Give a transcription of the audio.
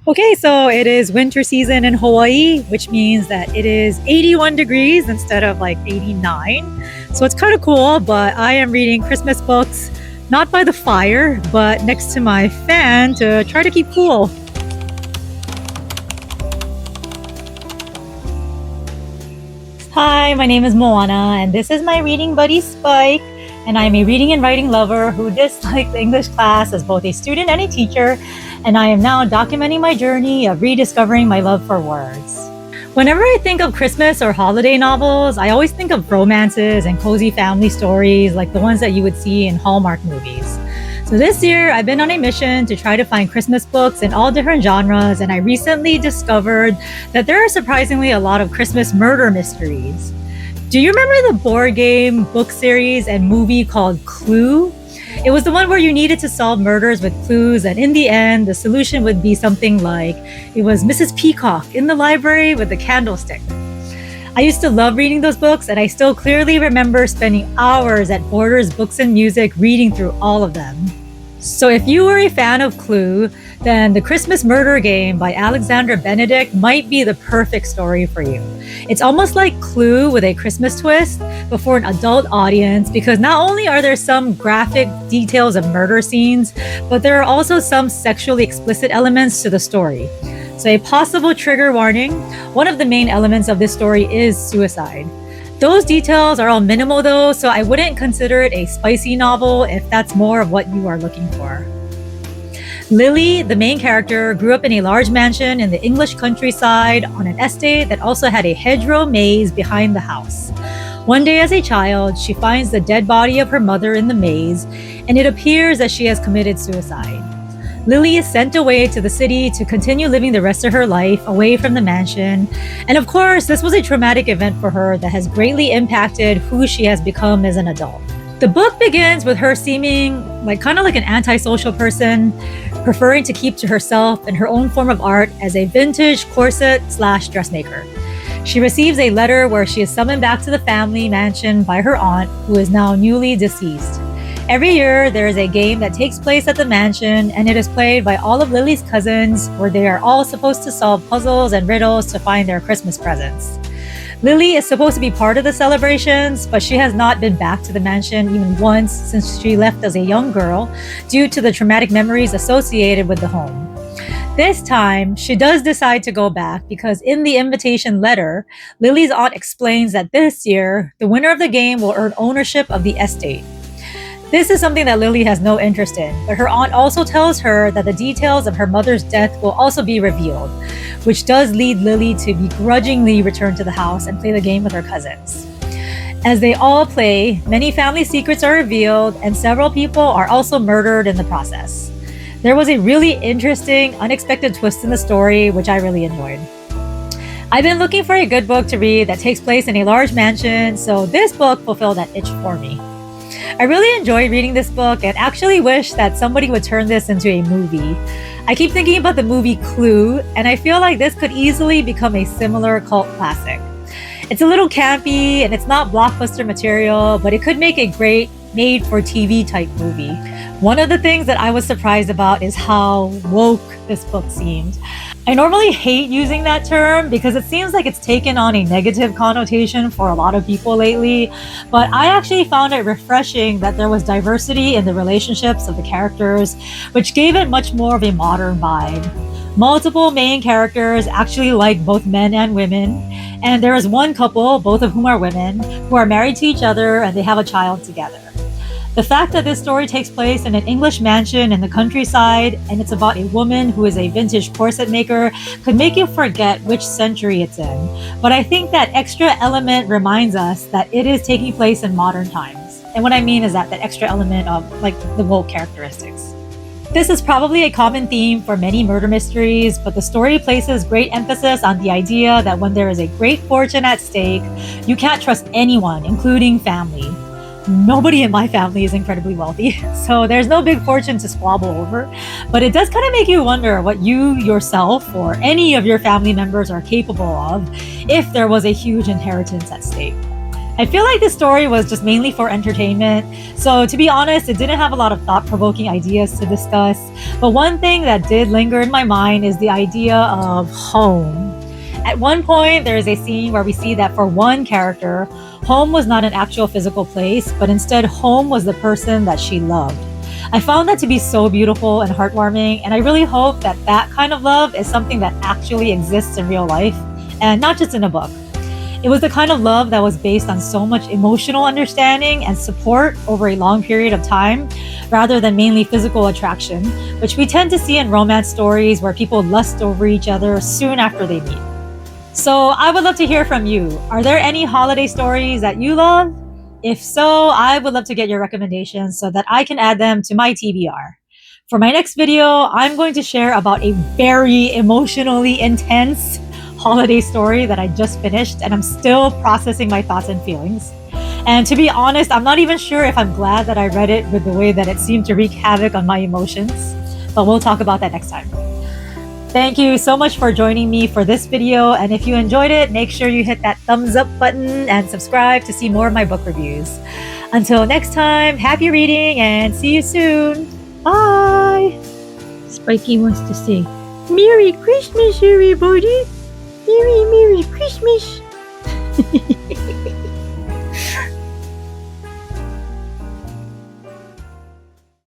Okay, so it is winter season in Hawaii, which means that it is 81 degrees instead of like 89. So it's kind of cool, but I am reading Christmas books not by the fire, but next to my fan to try to keep cool. Hi, my name is Moana, and this is my reading buddy Spike. And I'm a reading and writing lover who disliked English class as both a student and a teacher. And I am now documenting my journey of rediscovering my love for words. Whenever I think of Christmas or holiday novels, I always think of romances and cozy family stories like the ones that you would see in Hallmark movies. So this year, I've been on a mission to try to find Christmas books in all different genres, and I recently discovered that there are surprisingly a lot of Christmas murder mysteries. Do you remember the board game, book series, and movie called Clue? It was the one where you needed to solve murders with clues, and in the end, the solution would be something like it was Mrs. Peacock in the library with the candlestick. I used to love reading those books, and I still clearly remember spending hours at Borders Books and Music reading through all of them. So if you were a fan of Clue, then The Christmas Murder Game by Alexandra Benedict might be the perfect story for you. It's almost like Clue with a Christmas twist, but for an adult audience, because not only are there some graphic details of murder scenes, but there are also some sexually explicit elements to the story. So a possible trigger warning, one of the main elements of this story is suicide. Those details are all minimal though, so I wouldn't consider it a spicy novel if that's more of what you are looking for. Lily, the main character, grew up in a large mansion in the English countryside on an estate that also had a hedgerow maze behind the house. One day as a child, she finds the dead body of her mother in the maze, and it appears that she has committed suicide. Lily is sent away to the city to continue living the rest of her life away from the mansion. And of course, this was a traumatic event for her that has greatly impacted who she has become as an adult. The book begins with her seeming kind of like an antisocial person, preferring to keep to herself and her own form of art as a vintage corset/dressmaker. She receives a letter where she is summoned back to the family mansion by her aunt, who is now newly deceased. Every year, there is a game that takes place at the mansion, and it is played by all of Lily's cousins, where they are all supposed to solve puzzles and riddles to find their Christmas presents. Lily is supposed to be part of the celebrations, but she has not been back to the mansion even once since she left as a young girl due to the traumatic memories associated with the home. This time, she does decide to go back because in the invitation letter, Lily's aunt explains that this year, the winner of the game will earn ownership of the estate. This is something that Lily has no interest in, but her aunt also tells her that the details of her mother's death will also be revealed, which does lead Lily to begrudgingly return to the house and play the game with her cousins. As they all play, many family secrets are revealed, and several people are also murdered in the process. There was a really interesting, unexpected twist in the story, which I really enjoyed. I've been looking for a good book to read that takes place in a large mansion, so this book fulfilled that itch for me. I really enjoyed reading this book and actually wish that somebody would turn this into a movie. I keep thinking about the movie Clue, and I feel like this could easily become a similar cult classic. It's a little campy and it's not blockbuster material, but it could make a great made-for-TV type movie. One of the things that I was surprised about is how woke this book seemed. I normally hate using that term because it seems like it's taken on a negative connotation for a lot of people lately, but I actually found it refreshing that there was diversity in the relationships of the characters, which gave it much more of a modern vibe. Multiple main characters actually like both men and women, and there is one couple, both of whom are women, who are married to each other and they have a child together. The fact that this story takes place in an English mansion in the countryside and it's about a woman who is a vintage corset maker could make you forget which century it's in. But I think that extra element reminds us that it is taking place in modern times. And what I mean is that extra element of the woke characteristics. This is probably a common theme for many murder mysteries, but the story places great emphasis on the idea that when there is a great fortune at stake, you can't trust anyone, including family. Nobody in my family is incredibly wealthy, so there's no big fortune to squabble over. But it does kind of make you wonder what you yourself or any of your family members are capable of if there was a huge inheritance at stake. I feel like the story was just mainly for entertainment. So to be honest, it didn't have a lot of thought-provoking ideas to discuss. But one thing that did linger in my mind is the idea of home. At one point, there is a scene where we see that for one character, home was not an actual physical place, but instead home was the person that she loved. I found that to be so beautiful and heartwarming, and I really hope that that kind of love is something that actually exists in real life, and not just in a book. It was the kind of love that was based on so much emotional understanding and support over a long period of time, rather than mainly physical attraction, which we tend to see in romance stories where people lust over each other soon after they meet. So I would love to hear from you. Are there any holiday stories that you love? If so, I would love to get your recommendations so that I can add them to my TBR. For my next video, I'm going to share about a very emotionally intense holiday story that I just finished, and I'm still processing my thoughts and feelings. And to be honest, I'm not even sure if I'm glad that I read it with the way that it seemed to wreak havoc on my emotions, but we'll talk about that next time. Thank you so much for joining me for this video, and if you enjoyed it, make sure you hit that thumbs up button and subscribe to see more of my book reviews. Until next time, happy reading and see you soon. Bye! Spiky wants to say, Merry Christmas, everybody! Merry Christmas!